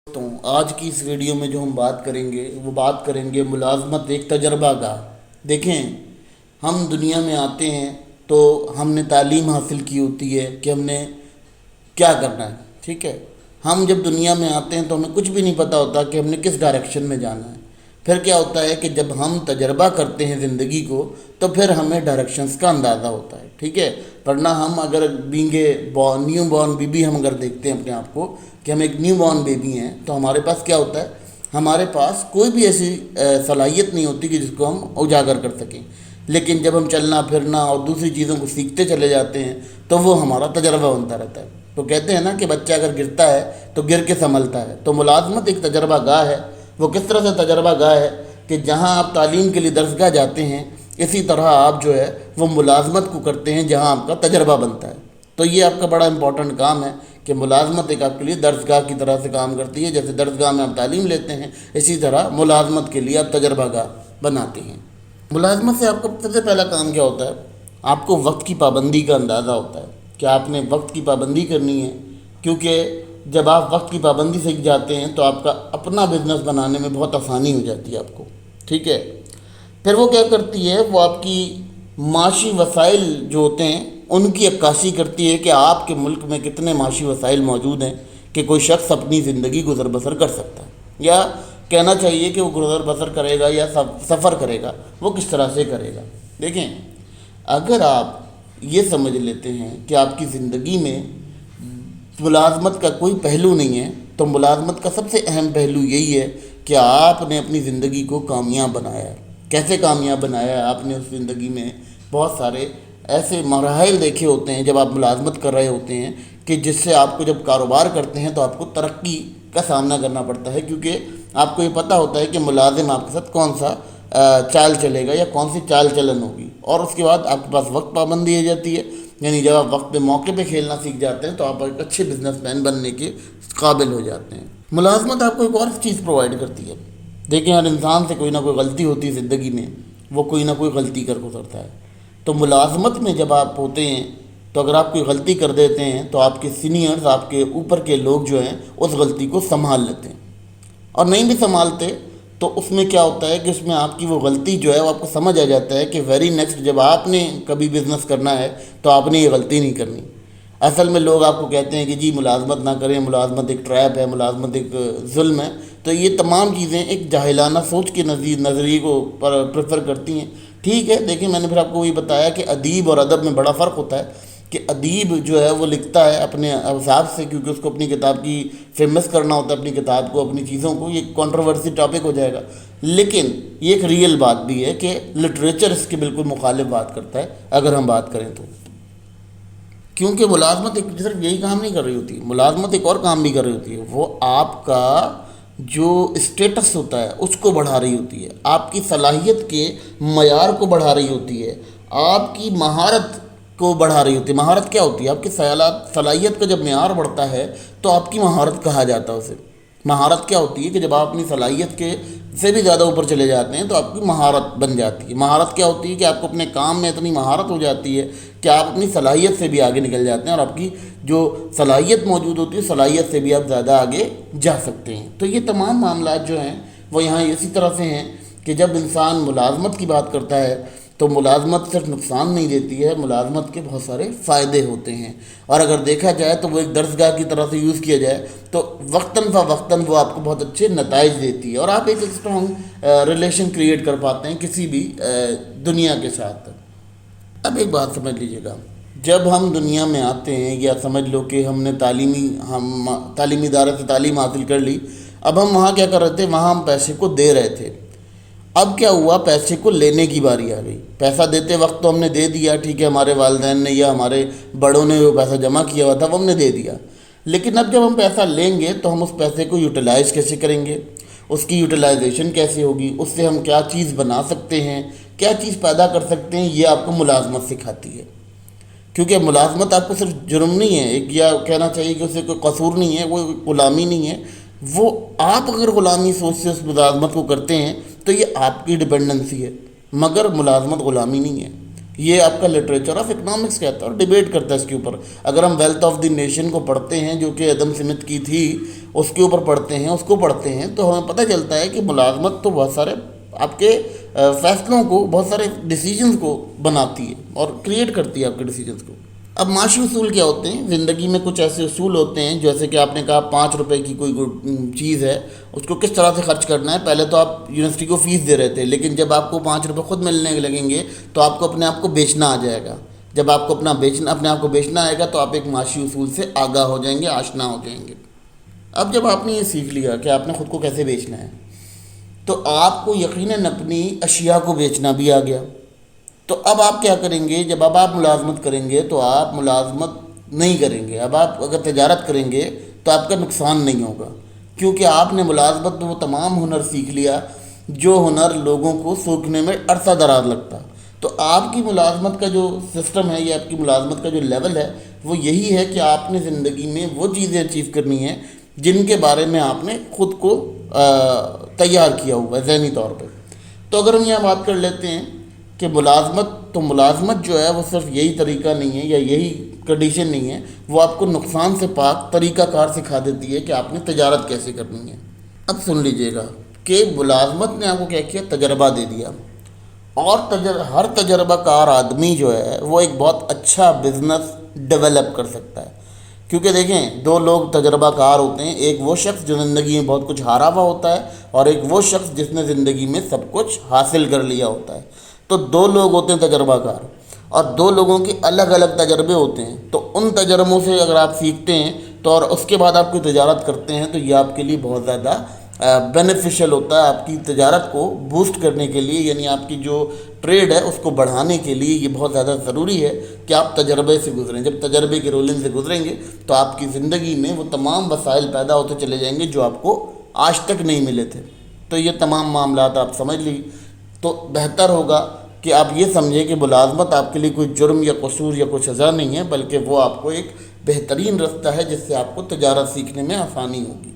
دوستوں، آج کی اس ویڈیو میں جو ہم بات کریں گے وہ بات کریں گے ملازمت ایک تجربہ گاہ۔ دیکھیں، ہم دنیا میں آتے ہیں تو ہم نے تعلیم حاصل کی ہوتی ہے کہ ہم نے کیا کرنا ہے، ٹھیک ہے۔ ہم جب دنیا میں آتے ہیں تو ہمیں کچھ بھی نہیں پتہ ہوتا کہ ہم نے کس ڈائریکشن میں جانا ہے۔ پھر کیا ہوتا ہے کہ جب ہم تجربہ کرتے ہیں زندگی کو تو پھر ہمیں ڈائریکشنز کا اندازہ ہوتا ہے، ٹھیک ہے۔ ورنہ ہم اگر نیو بورن بیبی ہم اگر دیکھتے ہیں اپنے آپ کو کہ ہم ایک نیو بورن بیبی ہیں تو ہمارے پاس کیا ہوتا ہے، ہمارے پاس کوئی بھی ایسی صلاحیت نہیں ہوتی کہ جس کو ہم اجاگر کر سکیں۔ لیکن جب ہم چلنا پھرنا اور دوسری چیزوں کو سیکھتے چلے جاتے ہیں تو وہ ہمارا تجربہ بنتا رہتا ہے۔ تو کہتے ہیں نا کہ بچہ اگر گرتا ہے تو گر کے سنبھلتا ہے۔ تو ملازمت ایک تجربہ گاہ ہے۔ وہ کس طرح سے تجربہ گاہ ہے کہ جہاں آپ تعلیم کے لیے درسگاہ جاتے ہیں، اسی طرح آپ جو ہے وہ ملازمت کو کرتے ہیں جہاں آپ کا تجربہ بنتا ہے۔ تو یہ آپ کا بڑا امپورٹنٹ کام ہے کہ ملازمت ایک آپ کے لیے درسگاہ کی طرح سے کام کرتی ہے۔ جیسے درسگاہ میں آپ تعلیم لیتے ہیں، اسی طرح ملازمت کے لیے آپ تجربہ گاہ بناتے ہیں۔ ملازمت سے آپ کا سب سے پہلا کام کیا ہوتا ہے؟ آپ کو وقت کی پابندی کا اندازہ ہوتا ہے کہ آپ نے وقت کی پابندی کرنی ہے، کیونکہ جب آپ وقت کی پابندی سیکھ جاتے ہیں تو آپ کا اپنا بزنس بنانے میں بہت آسانی ہو جاتی ہے آپ کو، ٹھیک ہے۔ پھر وہ کیا کرتی ہے، وہ آپ کی معاشی وسائل جو ہوتے ہیں ان کی عکاسی کرتی ہے کہ آپ کے ملک میں کتنے معاشی وسائل موجود ہیں کہ کوئی شخص اپنی زندگی گزر بسر کر سکتا ہے، یا کہنا چاہیے کہ وہ گزر بسر کرے گا یا سفر کرے گا، وہ کس طرح سے کرے گا۔ دیکھیں، اگر آپ یہ سمجھ لیتے ہیں کہ آپ کی زندگی میں ملازمت کا کوئی پہلو نہیں ہے تو ملازمت کا سب سے اہم پہلو یہی ہے کہ آپ نے اپنی زندگی کو کامیاب بنایا ہے۔ کیسے کامیاب بنایا ہے؟ آپ نے اس زندگی میں بہت سارے ایسے مراحل دیکھے ہوتے ہیں جب آپ ملازمت کر رہے ہوتے ہیں کہ جس سے آپ کو جب کاروبار کرتے ہیں تو آپ کو ترقی کا سامنا کرنا پڑتا ہے، کیونکہ آپ کو یہ پتہ ہوتا ہے کہ ملازم آپ کے ساتھ کون سا چال چلے گا یا کون سی چال چلن ہوگی۔ اور اس کے بعد آپ کے پاس وقت پابندی ہو جاتی ہے، یعنی جب آپ وقت پہ موقع پہ کھیلنا سیکھ جاتے ہیں تو آپ ایک اچھے بزنس مین بننے کے قابل ہو جاتے ہیں۔ ملازمت آپ کو ایک اور چیز پرووائڈ کرتی ہے۔ دیکھیں، ہر انسان سے کوئی نہ کوئی غلطی ہوتی ہے زندگی میں، وہ کوئی نہ کوئی غلطی کر گزرتا ہے۔ تو ملازمت میں جب آپ ہوتے ہیں تو اگر آپ کوئی غلطی کر دیتے ہیں تو آپ کے سینئرز، آپ کے اوپر کے لوگ جو ہیں اس غلطی کو سنبھال لیتے ہیں، اور نہیں بھی سنبھالتے تو اس میں کیا ہوتا ہے کہ اس میں آپ کی وہ غلطی جو ہے وہ آپ کو سمجھ آ جاتا ہے کہ ویری نیکسٹ جب آپ نے کبھی بزنس کرنا ہے تو آپ نے یہ غلطی نہیں کرنی۔ اصل میں لوگ آپ کو کہتے ہیں کہ جی ملازمت نہ کریں، ملازمت ایک ٹریپ ہے، ملازمت ایک ظلم ہے۔ تو یہ تمام چیزیں ایک جاہلانہ سوچ کے نظریے کو پریفر کرتی ہیں، ٹھیک ہے۔ دیکھیں، میں نے پھر آپ کو یہ بتایا کہ ادیب اور ادب میں بڑا فرق ہوتا ہے کہ ادیب جو ہے وہ لکھتا ہے اپنے حساب سے، کیونکہ اس کو اپنی کتاب کی فیمس کرنا ہوتا ہے، اپنی کتاب کو، اپنی چیزوں کو۔ یہ کنٹروورسی ٹاپک ہو جائے گا، لیکن یہ ایک ریئل بات بھی ہے کہ لٹریچر اس کے بالکل مخالف بات کرتا ہے اگر ہم بات کریں تو، کیونکہ ملازمت ایک صرف یہی کام نہیں کر رہی ہوتی، ملازمت ایک اور کام بھی کر رہی ہوتی ہے۔ وہ آپ کا جو اسٹیٹس ہوتا ہے اس کو بڑھا رہی ہوتی ہے، آپ کی صلاحیت کے معیار کو بڑھا رہی ہوتی ہے، آپ کی مہارت کو بڑھا رہی ہوتی ہے۔ مہارت کیا ہوتی ہے؟ آپ کی صلاحیت کا جب معیار بڑھتا ہے تو آپ کی مہارت کہا جاتا ہے اسے۔ مہارت کیا ہوتی ہے کہ جب آپ اپنی صلاحیت کے سے بھی زیادہ اوپر چلے جاتے ہیں تو آپ کی مہارت بن جاتی ہے۔ مہارت کیا ہوتی ہے کہ آپ کو اپنے کام میں اتنی مہارت ہو جاتی ہے کہ آپ اپنی صلاحیت سے بھی آگے نکل جاتے ہیں، اور آپ کی جو صلاحیت موجود ہوتی ہے صلاحیت سے بھی آپ زیادہ آگے جا سکتے ہیں۔ تو یہ تمام معاملات جو ہیں وہ یہاں اسی طرح سے ہیں کہ جب انسان ملازمت کی بات کرتا ہے تو ملازمت صرف نقصان نہیں دیتی ہے، ملازمت کے بہت سارے فائدے ہوتے ہیں، اور اگر دیکھا جائے تو وہ ایک درسگاہ کی طرح سے یوز کیا جائے تو وقتاً فوقتاً وہ آپ کو بہت اچھے نتائج دیتی ہے، اور آپ ایک اسٹرانگ ریلیشن کریٹ کر پاتے ہیں کسی بھی دنیا کے ساتھ۔ اب ایک بات سمجھ لیجیے گا، جب ہم دنیا میں آتے ہیں یا سمجھ لو کہ ہم نے تعلیمی ادارے سے تعلیم حاصل کر لی، اب ہم وہاں کیا کر رہے تھے؟ وہاں ہم پیسے کو دے رہے تھے۔ اب کیا ہوا؟ پیسے کو لینے کی باری آ گئی۔ پیسہ دیتے وقت تو ہم نے دے دیا، ٹھیک ہے، ہمارے والدین نے یا ہمارے بڑوں نے وہ پیسہ جمع کیا ہوا تھا وہ ہم نے دے دیا، لیکن اب جب ہم پیسہ لیں گے تو ہم اس پیسے کو یوٹیلائز کیسے کریں گے؟ اس کی یوٹیلائزیشن کیسے ہوگی؟ اس سے ہم کیا چیز بنا سکتے ہیں، کیا چیز پیدا کر سکتے ہیں؟ یہ آپ کو ملازمت سکھاتی ہے، کیونکہ ملازمت آپ کو صرف جرم نہیں ہے ایک، یا کہنا چاہیے کہ اسے کوئی قصور نہیں ہے، وہ غلامی نہیں ہے۔ وہ آپ اگر غلامی سوچ سے اس ملازمت کو کرتے ہیں تو یہ آپ کی ڈپینڈنسی ہے، مگر ملازمت غلامی نہیں ہے۔ یہ آپ کا لٹریچر آف اکنامکس کہتا ہے اور ڈیبیٹ کرتا ہے اس کے اوپر. اگر ہم ویلتھ آف دی نیشن کو پڑھتے ہیں جو کہ ایڈم سمتھ کی تھی اس کے اوپر پڑھتے ہیں، اس کو پڑھتے ہیں، تو ہمیں پتہ چلتا ہے کہ ملازمت تو بہت سارے آپ کے فیصلوں کو، بہت سارے ڈیسیجنز کو بناتی ہے اور کریٹ کرتی ہے آپ کے ڈیسیجنز کو. اب معاشی اصول کیا ہوتے ہیں؟ زندگی میں کچھ ایسے اصول ہوتے ہیں، جیسے کہ آپ نے کہا 5 روپے کی کوئی چیز ہے، اس کو کس طرح سے خرچ کرنا ہے. پہلے تو آپ یونیورسٹی کو فیس دے رہے تھے، لیکن جب آپ کو 5 روپے خود ملنے لگیں گے تو آپ کو اپنے آپ کو بیچنا آ جائے گا. جب آپ کو اپنے آپ کو بیچنا آئے گا تو آپ ایک معاشی اصول سے آگاہ ہو جائیں گے، آشنا ہو جائیں گے. اب جب آپ نے یہ سیکھ لیا کہ آپ نے خود کو کیسے بیچنا ہے، تو آپ کو یقیناً اپنی اشیاء کو بیچنا بھی آ گیا. تو اب آپ کیا کریں گے؟ جب اب آپ ملازمت کریں گے تو آپ ملازمت نہیں کریں گے. اب آپ اگر تجارت کریں گے تو آپ کا نقصان نہیں ہوگا، کیونکہ آپ نے ملازمت میں وہ تمام ہنر سیکھ لیا جو ہنر لوگوں کو سیکھنے میں عرصہ دراز لگتا. تو آپ کی ملازمت کا جو سسٹم ہے یا آپ کی ملازمت کا جو لیول ہے وہ یہی ہے کہ آپ نے زندگی میں وہ چیزیں اچیو کرنی ہیں جن کے بارے میں آپ نے خود کو تیار کیا ہوا ہے ذہنی طور پہ. تو اگر ہم یہاں بات کر لیتے ہیں کہ ملازمت جو ہے وہ صرف یہی طریقہ نہیں ہے یا یہی کنڈیشن نہیں ہے، وہ آپ کو نقصان سے پاک طریقہ کار سکھا دیتی ہے کہ آپ نے تجارت کیسے کرنی ہے. اب سن لیجئے گا کہ ملازمت نے آپ کو کیا کیا؟ تجربہ دے دیا. اور ہر تجربہ کار آدمی جو ہے وہ ایک بہت اچھا بزنس ڈیولپ کر سکتا ہے. کیونکہ دیکھیں، 2 لوگ تجربہ کار ہوتے ہیں، ایک وہ شخص جو زندگی میں بہت کچھ ہارا ہوا ہوتا ہے اور ایک وہ شخص جس نے زندگی میں سب کچھ حاصل کر لیا ہوتا ہے. تو 2 لوگ ہوتے ہیں تجربہ کار، اور 2 لوگوں کے الگ الگ تجربے ہوتے ہیں. تو ان تجربوں سے اگر آپ سیکھتے ہیں تو اور اس کے بعد آپ کوئی تجارت کرتے ہیں تو یہ آپ کے لیے بہت زیادہ بینیفیشل ہوتا ہے. آپ کی تجارت کو بوسٹ کرنے کے لیے، یعنی آپ کی جو ٹریڈ ہے اس کو بڑھانے کے لیے یہ بہت زیادہ ضروری ہے کہ آپ تجربے سے گزریں. جب تجربے کے رولنگ سے گزریں گے تو آپ کی زندگی میں وہ تمام وسائل پیدا ہوتے چلے جائیں گے جو آپ کو آج تک نہیں ملے تھے. تو یہ تمام معاملات آپ سمجھ لی تو بہتر ہوگا کہ آپ یہ سمجھیں کہ ملازمت آپ کے لیے کوئی جرم یا قصور یا کوئی سزا نہیں ہے، بلکہ وہ آپ کو ایک بہترین رستہ ہے جس سے آپ کو تجارت سیکھنے میں آسانی ہوگی.